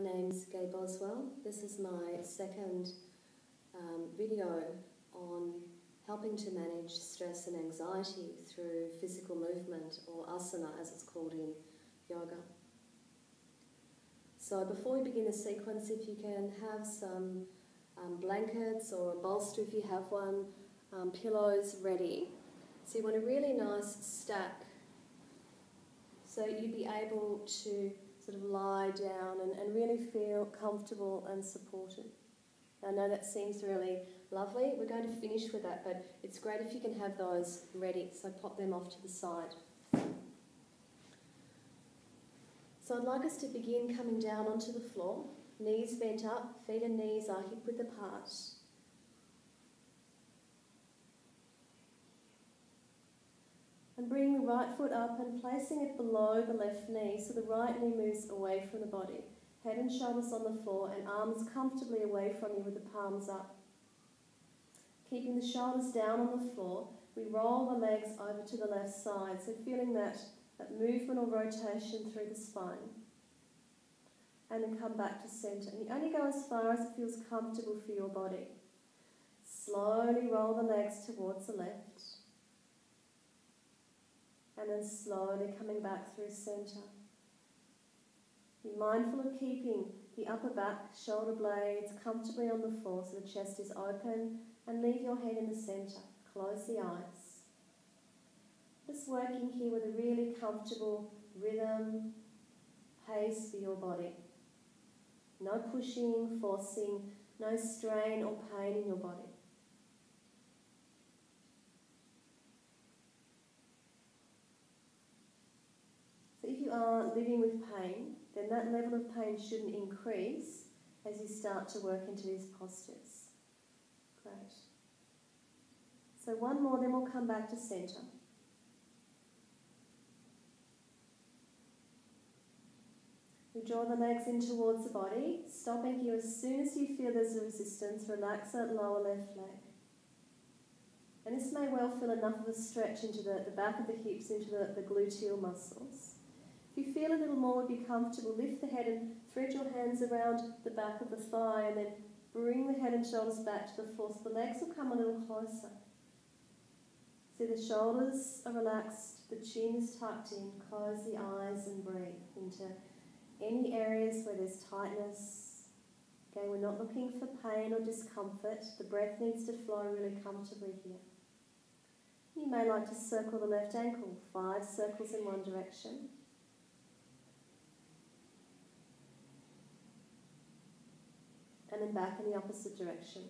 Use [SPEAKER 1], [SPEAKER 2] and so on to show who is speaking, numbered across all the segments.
[SPEAKER 1] My name's Boswell. This is my second video on helping to manage stress and anxiety through physical movement, or asana as it's called in yoga. So before we begin the sequence, if you can have some blankets or a bolster if you have one, pillows ready. So you want a really nice stack so you'd be able to sort of lie down and really feel comfortable and supported. I know that seems really lovely. We're going to finish with that, but it's great if you can have those ready, so pop them off to the side. So I'd like us to begin coming down onto the floor, knees bent up, feet and knees are hip width apart. And bring the right foot up and placing it below the left knee so the right knee moves away from the body. Head and shoulders on the floor and arms comfortably away from you with the palms up. Keeping the shoulders down on the floor, we roll the legs over to the left side, so feeling that movement or rotation through the spine. And then come back to centre. And you only go as far as it feels comfortable for your body. Slowly roll the legs towards the left. And then slowly coming back through centre. Be mindful of keeping the upper back, shoulder blades comfortably on the floor so the chest is open, and leave your head in the centre. Close the eyes. Just working here with a really comfortable rhythm, pace for your body. No pushing, forcing, no strain or pain in your body. So if you are living with pain, then that level of pain shouldn't increase as you start to work into these postures. Great. So one more, then we'll come back to centre. We draw the legs in towards the body, stopping here as soon as you feel there's a resistance, relax that lower left leg. And this may well feel enough of a stretch into the back of the hips, into the gluteal muscles. If you feel a little more, would be comfortable, lift the head and thread your hands around the back of the thigh and then bring the head and shoulders back to the floor so the legs will come a little closer. See, the shoulders are relaxed, the chin is tucked in, close the eyes and breathe into any areas where there's tightness. Again, we're not looking for pain or discomfort. The breath needs to flow really comfortably here. You may like to circle the left ankle, 5 circles in one direction. And then back in the opposite direction.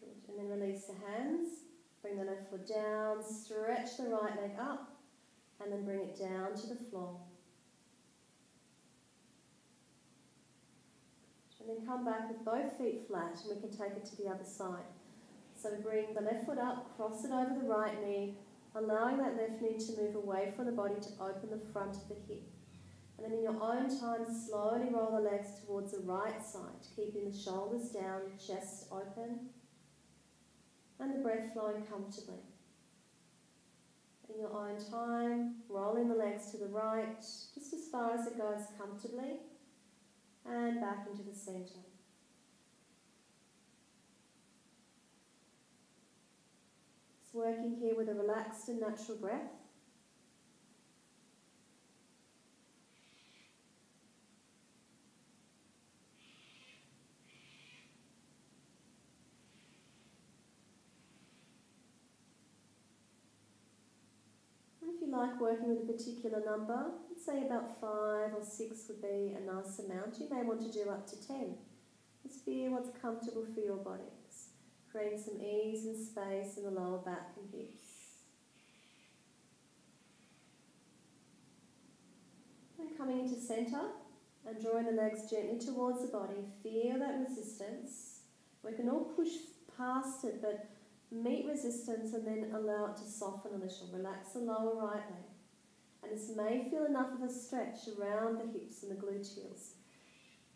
[SPEAKER 1] Good. And then release the hands. Bring the left foot down, stretch the right leg up, and then bring it down to the floor. And then come back with both feet flat, and we can take it to the other side. So bring the left foot up, cross it over the right knee, allowing that left knee to move away from the body to open the front of the hip. And then in your own time, slowly roll the legs towards the right side, keeping the shoulders down, chest open, and the breath flowing comfortably. In your own time, rolling the legs to the right, just as far as it goes comfortably, and back into the centre. Just working here with a relaxed and natural breath. Like working with a particular number, let's say about 5 or 6 would be a nice amount. You may want to do up to 10. Just feel what's comfortable for your bodies, creating some ease and space in the lower back and hips. And coming into centre and drawing the legs gently towards the body, feel that resistance. We can all push past it, but meet resistance and then allow it to soften a little. Relax the lower right leg. And this may feel enough of a stretch around the hips and the gluteals.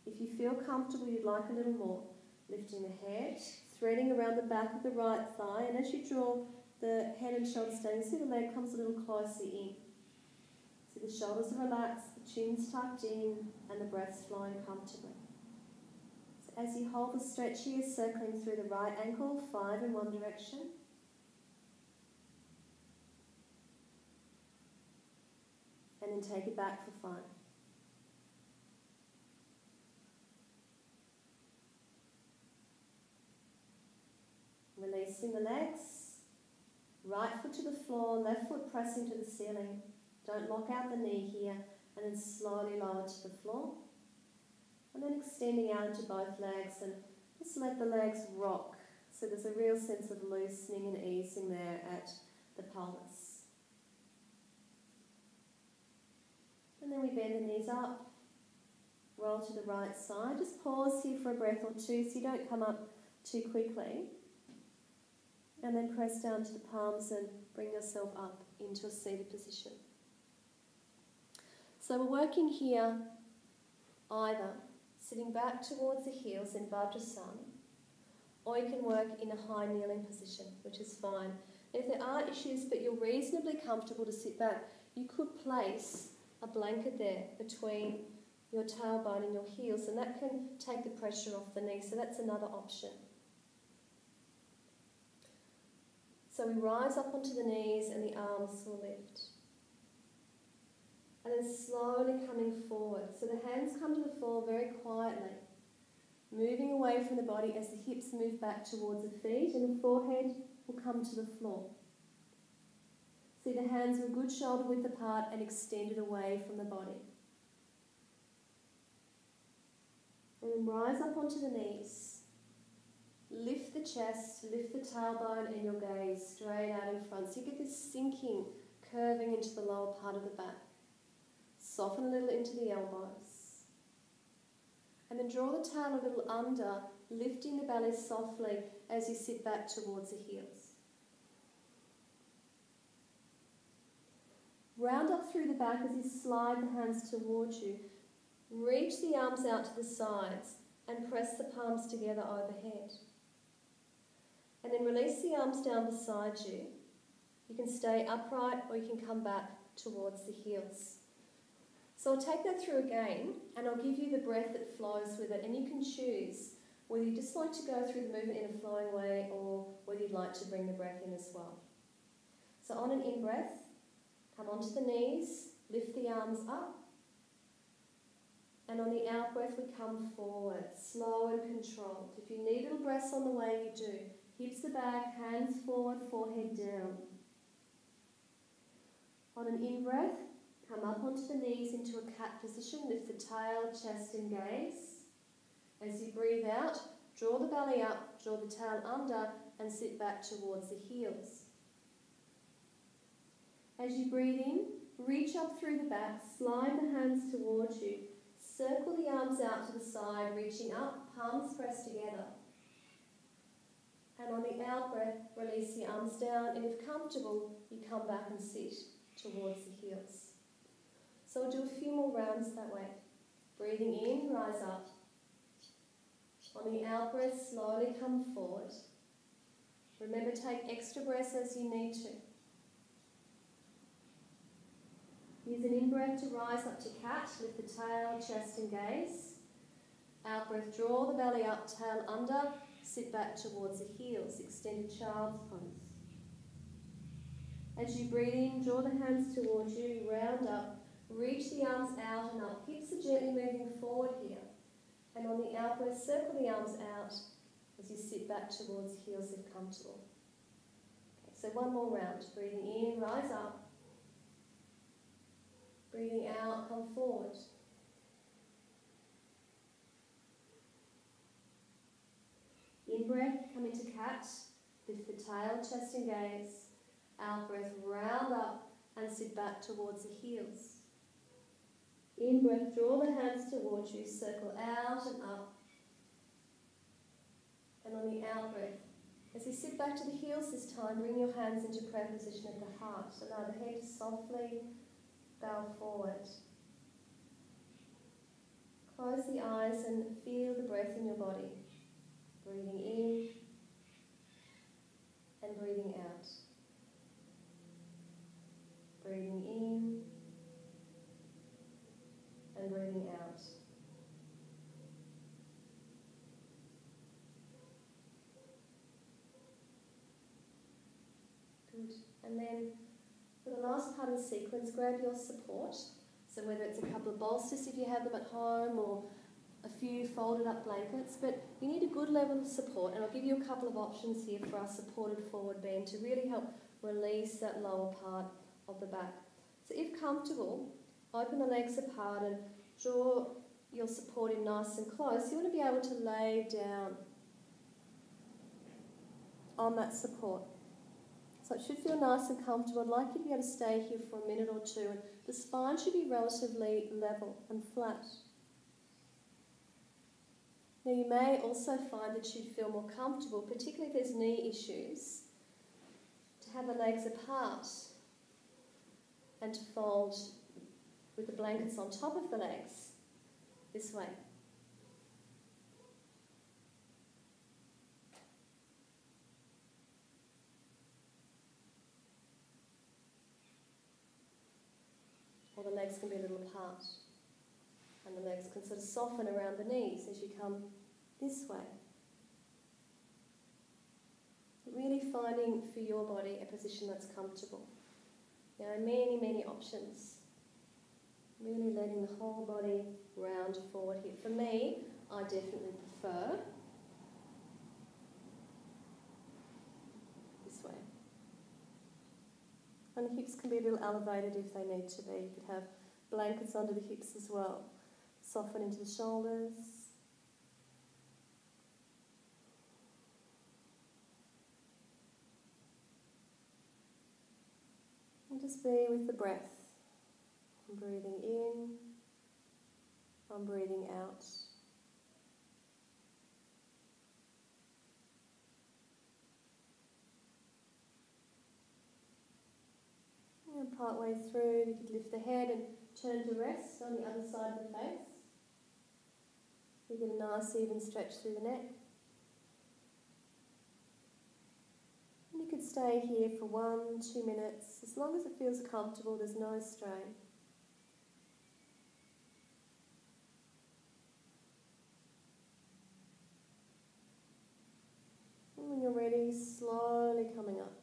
[SPEAKER 1] If you feel comfortable, you'd like a little more. Lifting the head, threading around the back of the right thigh, and as you draw the head and shoulders down, you see the leg comes a little closer in. So See the shoulders are relaxed, the chin's tucked in, and the breath's flowing comfortably. So as you hold the stretch here, circling through the right ankle, 5 in one direction. And then take it back for 5. Releasing the legs. Right foot to the floor, left foot pressing to the ceiling. Don't lock out the knee here, and then slowly lower to the floor. And then extending out into both legs, and just let the legs rock. So there's a real sense of loosening and easing there at the pelvis. And then we bend the knees up, roll to the right side. Just pause here for a breath or two so you don't come up too quickly. And then press down to the palms and bring yourself up into a seated position. So we're working here either sitting back towards the heels in Vajrasana, or you can work in a high kneeling position, which is fine. If there are issues but you're reasonably comfortable to sit back, you could place a blanket there between your tailbone and your heels, and that can take the pressure off the knee, so that's another option. So we rise up onto the knees and the arms will lift. And then slowly coming forward. So the hands come to the floor very quietly, moving away from the body as the hips move back towards the feet, and the forehead will come to the floor. See, the hands are a good shoulder width apart and extended away from the body. And then rise up onto the knees. Lift the chest, lift the tailbone and your gaze straight out in front. So you get this sinking, curving into the lower part of the back. Soften a little into the elbows. And then draw the tail a little under, lifting the belly softly as you sit back towards the heels. Round up through the back as you slide the hands towards you. Reach the arms out to the sides and press the palms together overhead. And then release the arms down beside you. You can stay upright or you can come back towards the heels. So I'll take that through again, and I'll give you the breath that flows with it, and you can choose whether you just like to go through the movement in a flowing way or whether you'd like to bring the breath in as well. So on an in-breath, come onto the knees, lift the arms up, and on the out-breath we come forward, slow and controlled. If you need little breaths on the way, you do. Hips are back, hands forward, forehead down. On an in-breath, come up onto the knees into a cat position, lift the tail, chest and gaze. As you breathe out, draw the belly up, draw the tail under and sit back towards the heels. As you breathe in, reach up through the back, slide the hands towards you, circle the arms out to the side, reaching up, palms pressed together. And on the out breath, release the arms down, and if comfortable, you come back and sit towards the heels. So we'll do a few more rounds that way. Breathing in, rise up. On the out breath, slowly come forward. Remember, take extra breaths as you need to. Use an in-breath to rise up to cat, lift the tail, chest and gaze. Out breath, draw the belly up, tail under, sit back towards the heels, extended child's pose. As you breathe in, draw the hands towards you, round up, reach the arms out and up. Hips are gently moving forward here. And on the out breath, circle the arms out as you sit back towards the heels if comfortable. Okay, so one more round. Breathing in, rise up. Breathing out, come forward. In-breath, come into cat. Lift the tail, chest and gaze. Out-breath, round up and sit back towards the heels. In-breath, draw the hands towards you, circle out and up. And on the out-breath, as you sit back to the heels this time, bring your hands into prayer position at the heart. Allow the head to softly bow forward. Close the eyes and feel the breath in your body. Breathing in and breathing out. Breathing in And then for the last part of the sequence, grab your support. So whether it's a couple of bolsters if you have them at home, or a few folded up blankets, but you need a good level of support, and I'll give you a couple of options here for our supported forward bend to really help release that lower part of the back. So if comfortable, open the legs apart and draw your support in nice and close. You want to be able to lay down on that support. So it should feel nice and comfortable. I'd like you to be able to stay here for a minute or two, and the spine should be relatively level and flat. Now you may also find that you'd feel more comfortable, particularly if there's knee issues, to have the legs apart and to fold with the blankets on top of the legs this way. Or the legs can be a little apart, and the legs can sort of soften around the knees as you come this way. Really finding for your body a position that's comfortable. There are many, many options. Really letting the whole body round forward here. For me, I definitely prefer this way. And the hips can be a little elevated if they need to be. You could have blankets under the hips as well. Soften into the shoulders. And just be with the breath. I'm breathing in, I'm breathing out. And part way through, you could lift the head and turn to rest on the other side of the face. You get a nice even stretch through the neck. And you could stay here for 1-2 minutes. As long as it feels comfortable, there's no strain. And when you're ready, slowly coming up.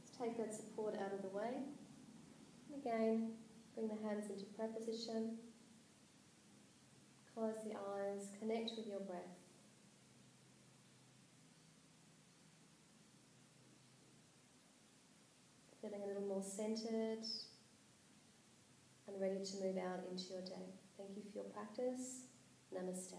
[SPEAKER 1] Just take that support out of the way. And again, bring the hands into prayer position. Close the eyes, connect with your breath. Feeling a little more centered and ready to move out into your day. Thank you for your practice. Namaste.